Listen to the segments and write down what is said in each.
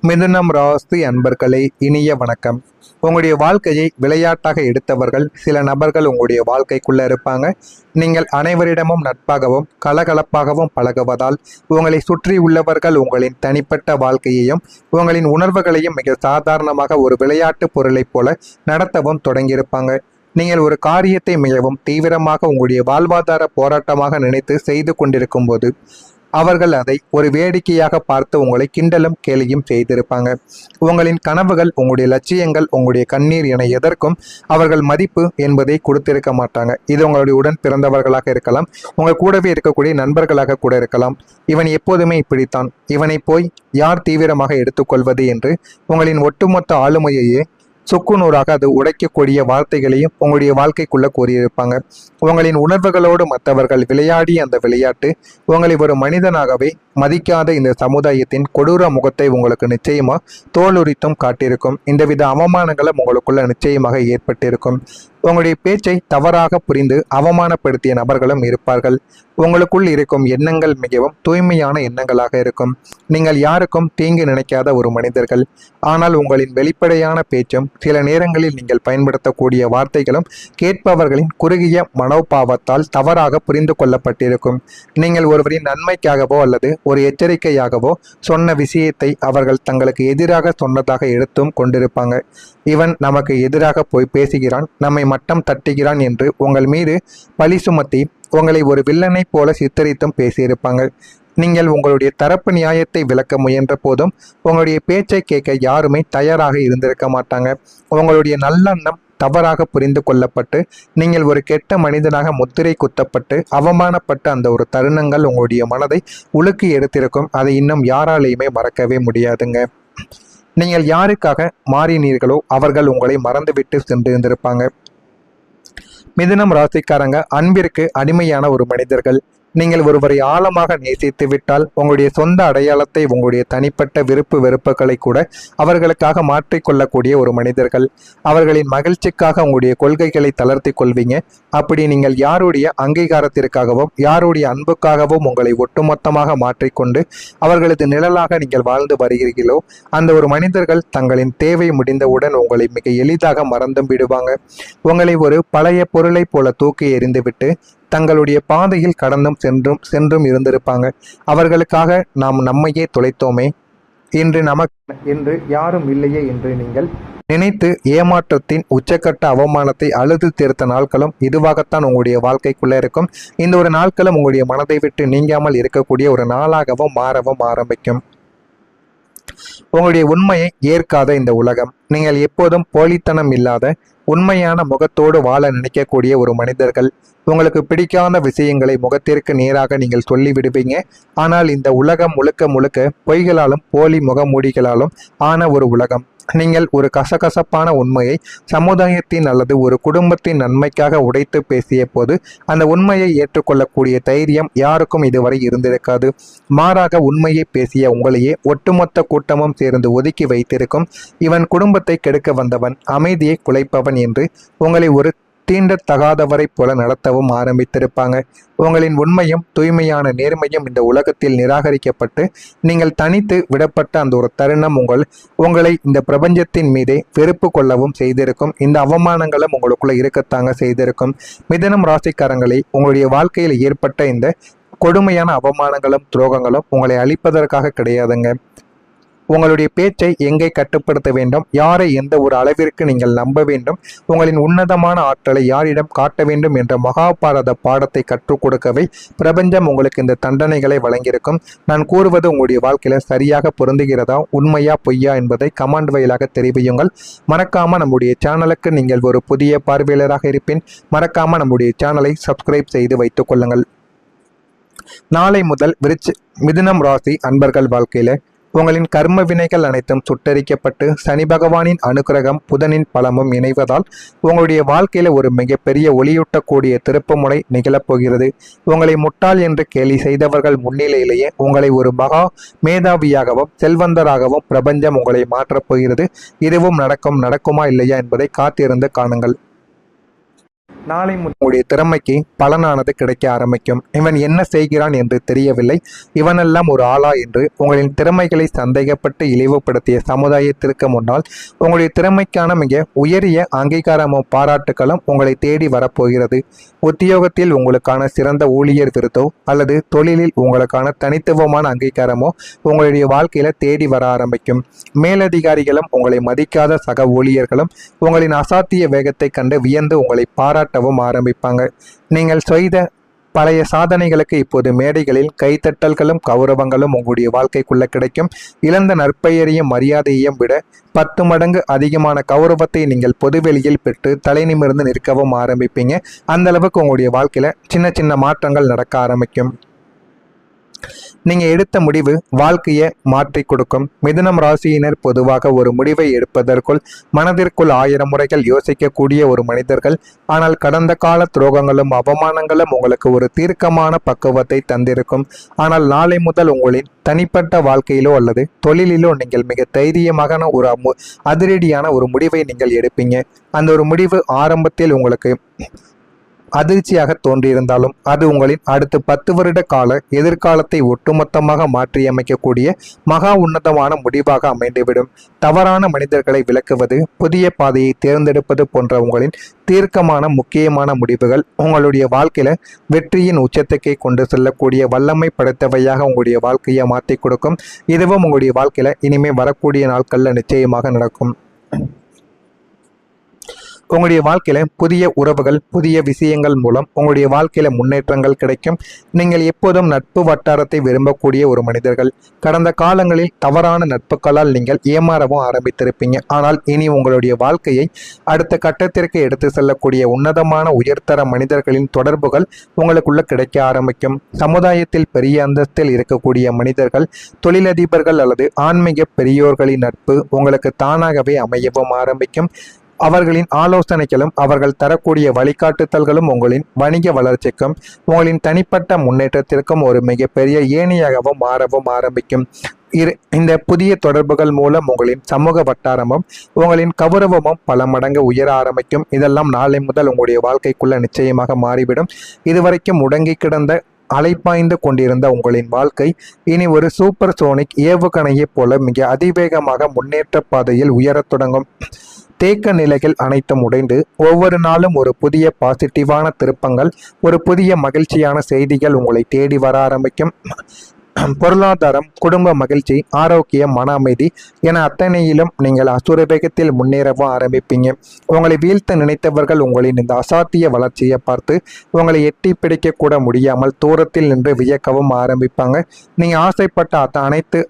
மிதுனம் ராசி அன்பர்களே, இனிய வணக்கம். உங்களுடைய வாழ்க்கையை விளையாட்டாக எடுத்தவர்கள் சில நபர்கள் உங்களுடைய வாழ்க்கைக்குள்ள இருப்பாங்க. நீங்கள் அனைவரிடமும் நட்பாகவும் கலகலப்பாகவும் பழகுவதால் உங்களை சுற்றி உள்ளவர்கள் உங்களின் தனிப்பட்ட வாழ்க்கையையும் உங்களின் உணர்வுகளையும் மிக சாதாரணமாக ஒரு விளையாட்டு பொருளைப் போல நடத்தவும் தொடங்கியிருப்பாங்க. நீங்கள் ஒரு காரியத்தை மிகவும் தீவிரமாக உங்களுடைய வாழ்வாதார போராட்டமாக நினைத்து செய்து கொண்டிருக்கும் போது அவர்கள் அதை ஒரு வேடிக்கையாக பார்த்து உங்களை கிண்டலும் கேலியும் செய்திருப்பாங்க. உங்களின் கனவுகள், உங்களுடைய லட்சியங்கள், உங்களுடைய கண்ணீர் என எதற்கும் அவர்கள் மதிப்பு என்பதை கொடுத்திருக்க மாட்டாங்க. இது உங்களுடைய உடன் பிறந்தவர்களாக இருக்கலாம், உங்கள் கூடவே இருக்கக்கூடிய நண்பர்களாக கூட இருக்கலாம். இவன் எப்போதுமே இப்படித்தான், இவனை போய் யார் தீவிரமாக எடுத்துக்கொள்வது என்று உங்களின் ஒட்டுமொத்த ஆளுமையையே சுக்குநூறாக அது உடைக்கக்கூடிய வார்த்தைகளையும் உங்களுடைய வாழ்க்கைக்குள்ள கூறியிருப்பாங்க. உங்களின் உணர்வுகளோடு மற்றவர்கள் விளையாடி அந்த விளையாட்டு உங்களை ஒரு மனிதனாகவே மதிக்காத இந்த சமுதாயத்தின் கொடூர முகத்தை உங்களுக்கு நிச்சயமா தோலுரித்தும் காட்டியிருக்கும். இந்தவித அவமானங்களும் உங்களுக்குள்ள நிச்சயமாக ஏற்பட்டிருக்கும். உங்களுடைய பேச்சை தவறாக புரிந்து அவமானப்படுத்திய நபர்களும் இருப்பார்கள். உங்களுக்குள் இருக்கும் எண்ணங்கள் மிகவும் தூய்மையான எண்ணங்களாக இருக்கும். நீங்கள் யாருக்கும் தீங்கு நினைக்காத ஒரு மனிதர்கள். ஆனால் உங்களின் வெளிப்படையான பேச்சும் சில நேரங்களில் நீங்கள் பயன்படுத்தக்கூடிய வார்த்தைகளும் கேட்பவர்களின் குறுகிய மனோபாவத்தால் தவறாக புரிந்து கொள்ளப்பட்டிருக்கும். நீங்கள் ஒருவரின் நன்மைக்காகவோ அல்லது ஒரு எச்சரிக்கையாகவோ சொன்ன விஷயத்தை அவர்கள் தங்களுக்கு எதிராக சொன்னதாக எடுத்தும் கொண்டிருப்பாங்க. இவன் நமக்கு எதிராக போய் பேசுகிறான், நம்மை மட்டம் தட்டுகிறான் என்று உங்கள் மீது பழி சுமத்தி உங்களை ஒரு வில்லனை போல சித்தரித்தும் பேசியிருப்பாங்க. நீங்கள் உங்களுடைய தரப்பு நியாயத்தை விளக்க முயன்ற போதும் உங்களுடைய பேச்சை கேட்க யாருமே தயாராக இருந்திருக்க மாட்டாங்க. உங்களுடைய நல்லெண்ணம் தவறாக புரிந்து கொள்ளப்பட்டு நீங்கள் ஒரு கெட்ட மனிதனாக முத்திரை குத்தப்பட்டு அவமானப்பட்ட அந்த ஒரு தருணங்கள் உங்களுடைய மனதை உலுக்கி எடுத்திருக்கும். அதை இன்னும் யாராலையுமே மறக்கவே முடியாதுங்க. நீங்கள் யாருக்காக மாறினீர்களோ அவர்கள் உங்களை மறந்துவிட்டு சென்றிருந்திருப்பாங்க. மிதுனம் ராசிக்காரங்க அன்பிற்கு அடிமையான ஒரு மனிதர்கள். நீங்கள் ஒருவரை ஆழமாக நேசித்து விட்டால் உங்களுடைய சொந்த அடையாளத்தை, உங்களுடைய தனிப்பட்ட விருப்பு வெறுப்புகளை கூட அவர்களுக்காக மாற்றிக்கொள்ளக்கூடிய ஒரு மனிதர்கள். அவர்களின் மகிழ்ச்சிக்காக உங்களுடைய கொள்கைகளை தளர்த்தி கொள்வீங்க. அப்படி நீங்கள் யாருடைய அங்கீகாரத்திற்காகவும் யாருடைய அன்புக்காகவும் உங்களை ஒட்டுமொத்தமாக மாற்றிக்கொண்டு அவர்களது நிழலாக நீங்கள் வாழ்ந்து வருகிறீர்களோ அந்த ஒரு மனிதர்கள் தங்களின் தேவை முடிந்தவுடன் உங்களை மிக எளிதாக மறந்தும் விடுவாங்க. உங்களை ஒரு பழைய பொருளை போல தூக்கி எறிந்துவிட்டு தங்களுடைய பாதையில் கடந்தும் சென்றும் இருந்திருப்பாங்க. அவர்களுக்காக நாம் நம்மையே தொலைத்தோமே, இன்று யாரும் இல்லையே என்று நீங்கள் நினைத்து ஏமாற்றத்தின் உச்சக்கட்ட அவமானத்தை அழுது தீர்த்த நாட்களும் இதுவாகத்தான் உங்களுடைய வாழ்க்கைக்குள்ள இருக்கும். இந்த ஒரு நாட்களும் உங்களுடைய மனதை விட்டு நீங்காமல் இருக்கக்கூடிய ஒரு நாளாகவும் மாறவும் ஆரம்பிக்கும். உங்களுடைய உண்மையை ஏற்காத இந்த உலகம், நீங்கள் எப்போதும் போலித்தனம் இல்லாத உண்மையான முகத்தோடு வாழ நினைக்கக்கூடிய ஒரு மனிதர்கள். உங்களுக்கு பிடிக்காத விஷயங்களை முகத்திற்கு நேராக நீங்கள் சொல்லிவிடுவீங்க. ஆனால் இந்த உலகம் முழுக்க முழுக்க பொய்களாலும் போலி முகமூடிகளாலும் ஆன ஒரு உலகம். நீங்கள் ஒரு கசகசப்பான உண்மையை சமுதாயத்தின் அல்லது ஒரு குடும்பத்தின் நன்மைக்காக உடைத்து பேசிய போது அந்த உண்மையை ஏற்றுக்கொள்ளக்கூடிய தைரியம் யாருக்கும் இதுவரை இருந்திருக்காது. மாறாக உண்மையை பேசிய உங்களையே ஒட்டுமொத்த கூட்டமும் சேர்ந்து ஒதுக்கி வைத்திருக்கும். இவன் குடும்பத்தை கெடுக்க வந்தவன், அமைதியை குலைப்பவன் என்று உங்களை ஒரு தீண்டத்தகாதவரை போல நடத்தவும் ஆரம்பித்திருப்பாங்க. உங்களின் உண்மையும் தூய்மையான நேர்மையும் இந்த உலகத்தில் நிராகரிக்கப்பட்டு நீங்கள் தனித்து விடப்பட்ட அந்த ஒரு தருணம் உங்களை இந்த பிரபஞ்சத்தின் மீதே வெறுப்பு கொள்ளவும் செய்திருக்கும். இந்த அவமானங்களும் உங்களுக்குள்ள இருக்கத்தாங்க செய்திருக்கும். மிதுனம் ராசிக்காரங்களை உங்களுடைய வாழ்க்கையில் ஏற்பட்ட இந்த கொடுமையான அவமானங்களும் துரோகங்களும் உங்களை அழிப்பதற்காக கிடையாதுங்க. உங்களுடைய பேச்சை எங்கே கட்டுப்படுத்த வேண்டும், யாரை எந்த ஒரு அளவிற்கு நீங்கள் நம்ப வேண்டும், உங்களின் உன்னதமான ஆற்றலை யாரிடம் காட்ட வேண்டும் என்ற மகாபாரத பாடத்தை கற்றுக் கொடுக்கவே பிரபஞ்சம் உங்களுக்கு இந்த தண்டனைகளை வழங்கியிருக்கும். நான் கூறுவது உங்களுடைய வாழ்க்கையில சரியாக பொருந்துகிறதா, உண்மையா பொய்யா என்பதை கமெண்ட் வாயிலாக தெரிவியுங்கள். மறக்காம நம்முடைய சேனலுக்கு நீங்கள் ஒரு புதிய பார்வையாளராக இருப்பின் மறக்காம நம்முடைய சேனலை சப்ஸ்கிரைப் செய்து வைத்துக் கொள்ளுங்கள். நாளை முதல் மிதுனம் ராசி அன்பர்கள் வாழ்க்கையில உங்களின் கர்ம வினைகள் அனைத்தும் சுட்டரிக்கப்பட்டு சனி பகவானின் அனுகிரகம் புதனின் பலமும் இணைவதால் உங்களுடைய வாழ்க்கையில ஒரு மிகப்பெரிய ஒளியூட்டக்கூடிய திருப்புமுனை நிகழப்போகிறது. உங்களை முட்டாள் என்று கேலி செய்தவர்கள் முன்னிலையிலேயே உங்களை ஒரு மகா மேதாவியாகவும் செல்வந்தராகவும் பிரபஞ்சம் உங்களை மாற்றப் போகிறது. இதுவும் நடக்குமா இல்லையா என்பதை காத்திருந்து காணுங்கள். நாளை உங்களுடைய திறமைக்கு பலனானது கிடைக்க ஆரம்பிக்கும். இவன் என்ன செய்கிறான் என்று தெரியவில்லை, இவனெல்லாம் ஒரு ஆளா என்று உங்களின் திறமைகளை சந்தேகப்பட்டு இழிவுபடுத்திய சமுதாயத்திற்கு முன்னால் உங்களுடைய திறமைக்கான மிக உயரிய அங்கீகாரமும் பாராட்டுகளும் உங்களை தேடி வரப்போகிறது. உத்தியோகத்தில் உங்களுக்கான சிறந்த ஊழியர் விருதோ அல்லது தொழிலில் உங்களுக்கான தனித்துவமான அங்கீகாரமோ உங்களுடைய வாழ்க்கையில தேடி வர ஆரம்பிக்கும். மேலதிகாரிகளும் உங்களை மதிக்காத சக ஊழியர்களும் உங்களின் அசாத்திய வேகத்தை கண்டு வியந்து உங்களை பாராட்டவும் ஆரம்பிப்பாங்க. நீங்கள் செய்த பழைய சாதனைகளுக்கு இப்போது மேடைகளில் கைத்தட்டல்களும் கௌரவங்களும் உங்களுடைய வாழ்க்கைக்குள்ள கிடைக்கும். இழந்த நற்பெயரையும் மரியாதையையும் விட 10 மடங்கு அதிகமான கௌரவத்தை நீங்கள் பொதுவெளியில் பெற்று தலை நிமிர்ந்து நிற்கவும் ஆரம்பிப்பீங்க. அந்த அளவுக்கு உங்களுடைய வாழ்க்கையில சின்ன சின்ன மாற்றங்கள் நடக்க ஆரம்பிக்கும். நீங்கள் எடுத்த முடிவு வாழ்க்கையை மாற்றி கொடுக்கும். மிதுனம் ராசியினர் பொதுவாக ஒரு முடிவை எடுப்பதற்குள் மனதிற்குள் 1000 முறைகள் யோசிக்கக்கூடிய ஒரு மனிதர்கள். ஆனால் கடந்த கால துரோகங்களும் அவமானங்களும் உங்களுக்கு ஒரு தீர்க்கமான பக்குவத்தை தந்திருக்கும். ஆனால் நாளை முதல் உங்களின் தனிப்பட்ட வாழ்க்கையிலோ அல்லது தொழிலிலோ நீங்கள் மிக தைரியமான ஒரு அதிரடியான ஒரு முடிவை நீங்கள் எடுப்பீங்க. அந்த ஒரு முடிவு ஆரம்பத்தில் உங்களுக்கு அதிர்ச்சியாக தோன்றியிருந்தாலும் அது உங்களின் அடுத்த 10 வருட கால எதிர்காலத்தை ஒட்டுமொத்தமாக மாற்றியமைக்கக்கூடிய மகா உன்னதமான முடிவாக அமைந்துவிடும். தவறான மனிதர்களை விலக்குவது, புதிய பாதையை தேர்ந்தெடுப்பது போன்ற உங்களின் தீர்க்கமான முக்கியமான முடிவுகள் உங்களுடைய வாழ்க்கையில வெற்றியின் உச்சத்துக்கே கொண்டு செல்லக்கூடிய வல்லமை படைத்தவையாக உங்களுடைய வாழ்க்கையை மாற்றி கொடுக்கும். இதுவும் உங்களுடைய வாழ்க்கையில இனிமேல் வரக்கூடிய நாட்கள்ல நிச்சயமாக நடக்கும். உங்களுடைய வாழ்க்கையில புதிய உறவுகள், புதிய விஷயங்கள் மூலம் உங்களுடைய வாழ்க்கையில முன்னேற்றங்கள் கிடைக்கும். நீங்கள் எப்போதும் நட்பு வட்டாரத்தை விரும்பக்கூடிய ஒரு மனிதர்கள். கடந்த காலங்களில் தவறான நட்புகளால் நீங்கள் ஏமாறவும் ஆரம்பித்திருப்பீங்க. ஆனால் இனி உங்களுடைய வாழ்க்கையை அடுத்த கட்டத்திற்கு எடுத்து செல்லக்கூடிய உன்னதமான உயர்தர மனிதர்களின் தொடர்புகள் உங்களுக்குள்ள கிடைக்க ஆரம்பிக்கும். சமுதாயத்தில் பெரிய அந்தஸ்தில் இருக்கக்கூடிய மனிதர்கள், தொழிலதிபர்கள் அல்லது ஆன்மீக பெரியோர்களின் நட்பு உங்களுக்கு தானாகவே அமையவும் ஆரம்பிக்கும். அவர்களின் ஆலோசனைகளும் அவர்கள் தரக்கூடிய வழிகாட்டுதல்களும் உங்களின் வணிக வளர்ச்சிக்கும் உங்களின் தனிப்பட்ட முன்னேற்றத்திற்கும் ஒரு மிகப்பெரிய ஏணியாகவும் மாறவும் ஆரம்பிக்கும். இந்த புதிய தொடர்புகள் மூலம் உங்களின் சமூக வட்டாரமும் உங்களின் கௌரவமும் பல மடங்கு உயர ஆரம்பிக்கும். இதெல்லாம் நாளை முதல் உங்களுடைய வாழ்க்கைக்குள்ள நிச்சயமாக மாறிவிடும். இதுவரைக்கும் முடங்கி கிடந்த அலைப்பாய்ந்து கொண்டிருந்த உங்களின் வாழ்க்கை இனி ஒரு சூப்பர் சோனிக் ஏவுகணையைப் போல மிக அதிவேகமாக முன்னேற்ற பாதையில் உயரத் தொடங்கும். தேக்க நிலைகள் அனைத்தும் உடைந்து ஒவ்வொரு நாளும் ஒரு புதிய பாசிட்டிவான திருப்பங்கள், ஒரு புதிய மகிழ்ச்சியான செய்திகள் உங்களை தேடி வர ஆரம்பிக்கும். பொருளாதாரம், குடும்ப மகிழ்ச்சி, ஆரோக்கியம், மன அமைதி என அத்தனையிலும் நீங்கள் அசுர வேகத்தில் முன்னேறவும் ஆரம்பிப்பீங்க. உங்களை வீழ்த்த நினைத்தவர்கள் உங்களின் இந்த அசாத்திய வளர்ச்சியை பார்த்து உங்களை எட்டி பிடிக்க கூட முடியாமல் தூரத்தில் நின்று வியக்கவும் ஆரம்பிப்பாங்க. நீங்கள் ஆசைப்பட்ட அனைத்து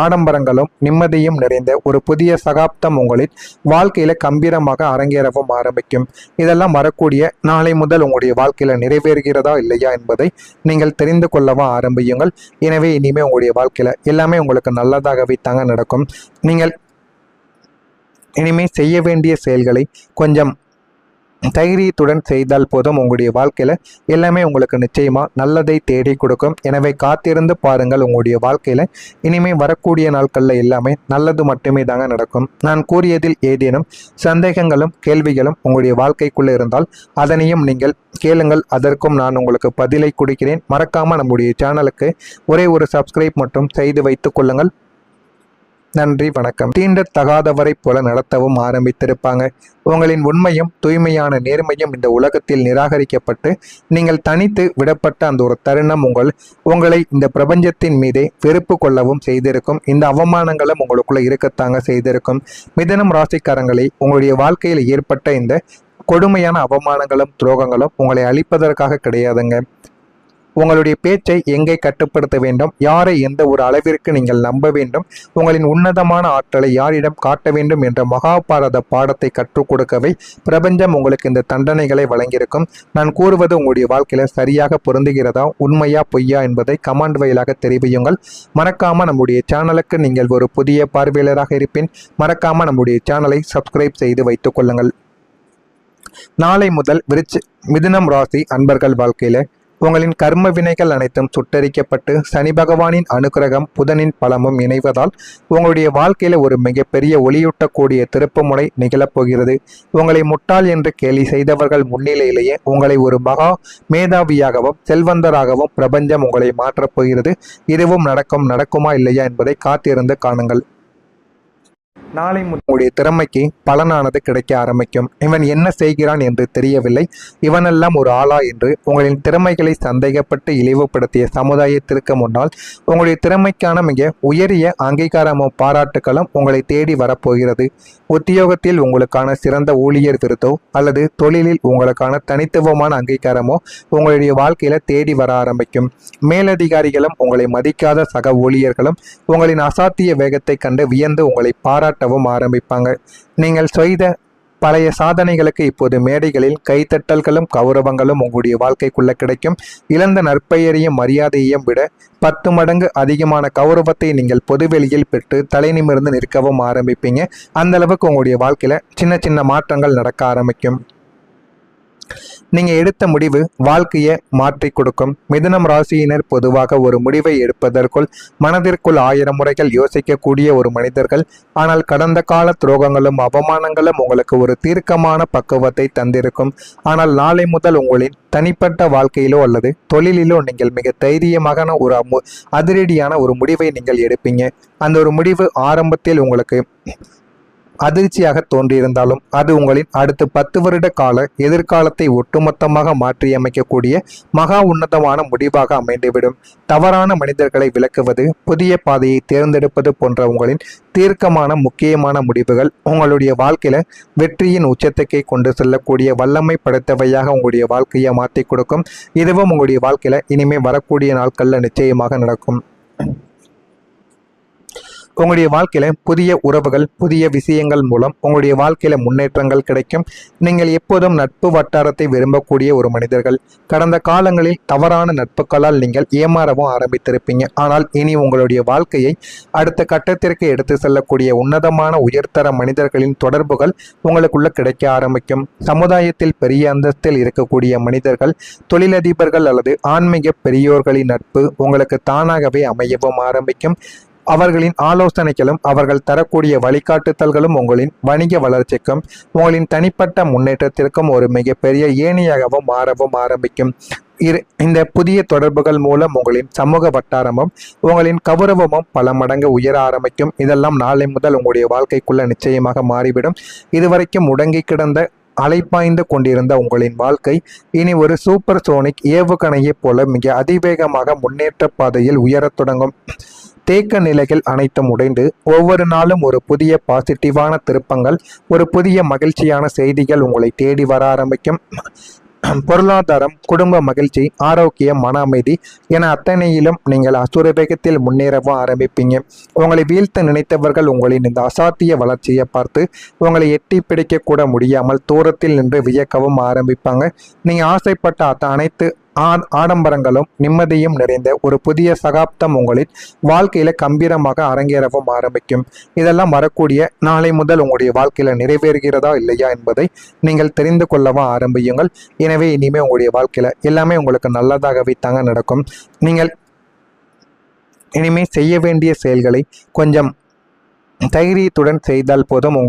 ஆடம்பரங்களும் நிம்மதியும் நிறைந்த ஒரு புதிய சகாப்தம் உங்களின் வாழ்க்கையில கம்பீரமாக அரங்கேறவும் ஆரம்பிக்கும். இதெல்லாம் வரக்கூடிய நாளை முதல் உங்களுடைய வாழ்க்கையில நிறைவேறுகிறதா இல்லையா என்பதை நீங்கள் தெரிந்து கொள்ளவும் ஆரம்பியுங்கள். எனவே இனிமே உங்களுடைய வாழ்க்கையில எல்லாமே உங்களுக்கு நல்லதாகவே தாங்க நடக்கும். நீங்கள் இனிமே செய்ய வேண்டிய செயல்களை கொஞ்சம் தைரியத்துடன் செய்தால் போதும். உங்களுடைய வாழ்க்கையில எல்லாமே உங்களுக்கு நிச்சயமா நல்லதை தேடி கொடுக்கும். எனவே காத்திருந்து பாருங்கள். உங்களுடைய வாழ்க்கையில இனிமே வரக்கூடிய நாட்கள்ல எல்லாமே நல்லது மட்டுமே தாங்க நடக்கும். நான் கூறியதில் ஏதேனும் சந்தேகங்களும் கேள்விகளும் உங்களுடைய வாழ்க்கைக்குள்ள இருந்தால் அதனையும் நீங்கள் கேளுங்கள். அதற்கும் நான் உங்களுக்கு பதிலை கொடுக்கிறேன். மறக்காம நம்முடைய சேனலுக்கு ஒரே ஒரு சப்ஸ்கிரைப் மட்டும் செய்து வைத்துக் கொள்ளுங்கள். நன்றி, வணக்கம். தீண்டத்தகாதவரை போல நடத்தவும் ஆரம்பித்திருப்பாங்க. உங்களின் உண்மையும் தூய்மையான நேர்மையும் இந்த உலகத்தில் நிராகரிக்கப்பட்டு நீங்கள் தனித்து விடப்பட்ட அந்த ஒரு தருணம் உங்களை இந்த பிரபஞ்சத்தின் மீதே வெறுப்பு கொள்ளவும் செய்திருக்கும். இந்த அவமானங்களும் உங்களுக்குள்ள இருக்கத்தாங்க செய்திருக்கும். மிதுனம் ராசிக்காரங்களே, உங்களுடைய வாழ்க்கையில் ஏற்பட்ட இந்த கொடுமையான அவமானங்களும் துரோகங்களும் உங்களை அழிப்பதற்காக கிடையாதுங்க. உங்களுடைய பேச்சை எங்கே கட்டுப்படுத்த வேண்டும், யாரை எந்த ஒரு அளவிற்கு நீங்கள் நம்ப வேண்டும், உங்களின் உன்னதமான ஆற்றலை யாரிடம் காட்ட வேண்டும் என்ற மகாபாரத பாடத்தை கற்றுக் கொடுக்கவே பிரபஞ்சம் உங்களுக்கு இந்த தண்டனைகளை வழங்கியிருக்கும். நான் கூறுவது உங்களுடைய வாழ்க்கையில சரியாக பொருந்துகிறதா, உண்மையா பொய்யா என்பதை கமெண்ட் வாயிலாக தெரிவியுங்கள். மறக்காம நம்முடைய சேனலுக்கு நீங்கள் ஒரு புதிய பார்வையாளராக இருப்பின் மறக்காம நம்முடைய சேனலை சப்ஸ்கிரைப் செய்து வைத்துக் கொள்ளுங்கள். நாளை முதல் மிதுனம் ராசி அன்பர்கள் வாழ்க்கையில உங்களின் கர்ம வினைகள் அனைத்தும் சுட்டரிக்கப்பட்டு சனி பகவானின் அனுக்கிரகம் புதனின் பலமும் இணைவதால் உங்களுடைய வாழ்க்கையில ஒரு மிகப்பெரிய ஒளியூட்டக்கூடிய திருப்புமுனை நிகழப்போகிறது. உங்களை முட்டாள் என்று கேலி செய்தவர்கள் முன்னிலையிலேயே உங்களை ஒரு மகா மேதாவியாகவும் செல்வந்தராகவும் பிரபஞ்சம் உங்களை மாற்றப் போகிறது. இதுவும் நடக்குமா இல்லையா என்பதை காத்திருந்து காணுங்கள். நாளை உங்களுடைய திறமைக்கு பலனானது கிடைக்க ஆரம்பிக்கும். இவன் என்ன செய்கிறான் என்று தெரியவில்லை, இவனெல்லாம் ஒரு ஆளா என்று உங்களின் திறமைகளை சந்தேகப்பட்டு இழிவுபடுத்திய சமுதாயத்திற்கு முன்னால் உங்களுடைய திறமைக்கான மிக உயரிய அங்கீகாரமும் பாராட்டுகளும் உங்களை தேடி வரப்போகிறது. உத்தியோகத்தில் உங்களுக்கான சிறந்த ஊழியர் விருதோ அல்லது தொழிலில் உங்களுக்கான தனித்துவமான அங்கீகாரமோ உங்களுடைய வாழ்க்கையில தேடி வர ஆரம்பிக்கும். மேலதிகாரிகளும் உங்களை மதிக்காத சக ஊழியர்களும் உங்களின் அசாத்திய வேகத்தை கண்டு வியந்து உங்களை பாராட்டவும் ஆரம்பிப்பாங்க. நீங்கள் செய்த பழைய சாதனைகளுக்கு இப்போது மேடைகளில் கைத்தட்டல்களும் கௌரவங்களும் உங்களுடைய வாழ்க்கைக்குள்ள கிடைக்கும். இழந்த நற்பெயரையும் மரியாதையையும் விட 10 மடங்கு அதிகமான கௌரவத்தை நீங்கள் பொதுவெளியில் பெற்று தலை நிமிர்ந்து நிற்கவும் ஆரம்பிப்பீங்க. அந்த அளவுக்கு உங்களுடைய வாழ்க்கையில சின்ன சின்ன மாற்றங்கள் நடக்க ஆரம்பிக்கும். நீங்க எடுத்த முடிவு வாழ்க்கையை மாற்றி கொடுக்கும். மிதுனம் ராசியினர் பொதுவாக ஒரு முடிவை எடுப்பதற்குள் மனதிற்குள் 1000 முறைகள் யோசிக்கக்கூடிய ஒரு மனிதர்கள். ஆனால் கடந்த கால துரோகங்களும் அவமானங்களும் உங்களுக்கு ஒரு தீர்க்கமான பக்குவத்தை தந்திருக்கும். ஆனால் நாளை முதல் உங்களின் தனிப்பட்ட வாழ்க்கையிலோ அல்லது தொழிலிலோ நீங்கள் மிக தைரியமான ஒரு அதிரடியான ஒரு முடிவை நீங்கள் எடுப்பீங்க. அந்த ஒரு முடிவு ஆரம்பத்தில் உங்களுக்கு அதிர்ச்சியாக தோன்றியிருந்தாலும் அது உங்களின் அடுத்த 10 வருட கால எதிர்காலத்தை ஒட்டுமொத்தமாக மாற்றியமைக்கக்கூடிய மகா உன்னதமான முடிவாக அமைந்துவிடும். தவறான மனிதர்களை விலக்குவது, புதிய பாதையை தேர்ந்தெடுப்பது போன்ற உங்களின் தீர்க்கமான முக்கியமான முடிவுகள் உங்களுடைய வாழ்க்கையில வெற்றியின் உச்சத்துக்கை கொண்டு செல்லக்கூடிய வல்லமை படைத்தவையாக உங்களுடைய வாழ்க்கையை மாற்றி கொடுக்கும். இதுவும் உங்களுடைய வாழ்க்கையில இனிமே வரக்கூடிய நாட்கள்ல நிச்சயமாக நடக்கும். உங்களுடைய வாழ்க்கையில புதிய உறவுகள், புதிய விஷயங்கள் மூலம் உங்களுடைய வாழ்க்கையில முன்னேற்றங்கள் கிடைக்கும். நீங்கள் எப்போதும் நட்பு வட்டாரத்தை விரும்பக்கூடிய ஒரு மனிதர்கள். கடந்த காலங்களில் தவறான நட்புகளால் நீங்கள் ஏமாறவும் ஆரம்பித்திருப்பீங்க. ஆனால் இனி உங்களுடைய வாழ்க்கையை அடுத்த கட்டத்திற்கு எடுத்து செல்லக்கூடிய உன்னதமான உயர்தர மனிதர்களின் தொடர்புகள் உங்களுக்குள்ள கிடைக்க ஆரம்பிக்கும். சமுதாயத்தில் பெரிய அந்தஸ்தில் இருக்கக்கூடிய மனிதர்கள், தொழிலதிபர்கள் அல்லது ஆன்மீக பெரியோர்களின் நட்பு உங்களுக்கு தானாகவே அமையவும் ஆரம்பிக்கும். அவர்களின் ஆலோசனைகளும் அவர்கள் தரக்கூடிய வழிகாட்டுதல்களும் உங்களின் வணிக வளர்ச்சிக்கும் உங்களின் தனிப்பட்ட முன்னேற்றத்திற்கும் ஒரு மிகப்பெரிய ஏணியாகவும் மாறவும் ஆரம்பிக்கும். இந்த புதிய தொடர்புகள் மூலம் உங்களின் சமூக வட்டாரமும் உங்களின் கௌரவமும் பல மடங்கு உயர ஆரம்பிக்கும். இதெல்லாம் நாளை முதல் உங்களுடைய வாழ்க்கைக்குள்ள நிச்சயமாக மாறிவிடும். இதுவரைக்கும் முடங்கி கிடந்த அலைப்பாய்ந்து கொண்டிருந்த உங்களின் வாழ்க்கை இனி ஒரு சூப்பர் சோனிக் ஏவுகணையைப் போல மிக அதிவேகமாக முன்னேற்ற பாதையில் உயரத் தொடங்கும். தேக்க நிலைகள் அனைத்தும் உடைந்து ஒவ்வொரு நாளும் ஒரு புதிய பாசிட்டிவான திருப்பங்கள், ஒரு புதிய மகிழ்ச்சியான செய்திகள் உங்களை தேடி வர ஆரம்பிக்கும். பொருளாதாரம், குடும்ப மகிழ்ச்சி, ஆரோக்கியம், மன அமைதி என அத்தனையிலும் நீங்கள் அசுர வேகத்தில் முன்னேறவும் ஆரம்பிப்பீங்க. உங்களை வீழ்த்த நினைத்தவர்கள் உங்களின் இந்த அசாத்திய வளர்ச்சியை பார்த்து உங்களை எட்டி பிடிக்க கூட முடியாமல் தூரத்தில் நின்று வியக்கவும் ஆரம்பிப்பாங்க. நீங்கள் ஆசைப்பட்ட அனைத்து ஆடம்பரங்களும் நிம்மதியும் நிறைந்த ஒரு புதிய சகாப்தம் உங்களின் வாழ்க்கையில கம்பீரமாக அரங்கேறவும் ஆரம்பிக்கும். இதெல்லாம் வரக்கூடிய நாளை முதல் உங்களுடைய வாழ்க்கையில நிறைவேறுகிறதா இல்லையா என்பதை நீங்கள் தெரிந்து கொள்ளவும் ஆரம்பியுங்கள். எனவே இனிமே உங்களுடைய வாழ்க்கையில எல்லாமே உங்களுக்கு நல்லதாகவே தாங்க நடக்கும். நீங்கள் இனிமே செய்ய வேண்டிய செயல்களை கொஞ்சம் தைரியத்துடன் செய்தால் போதும். உங்களுடைய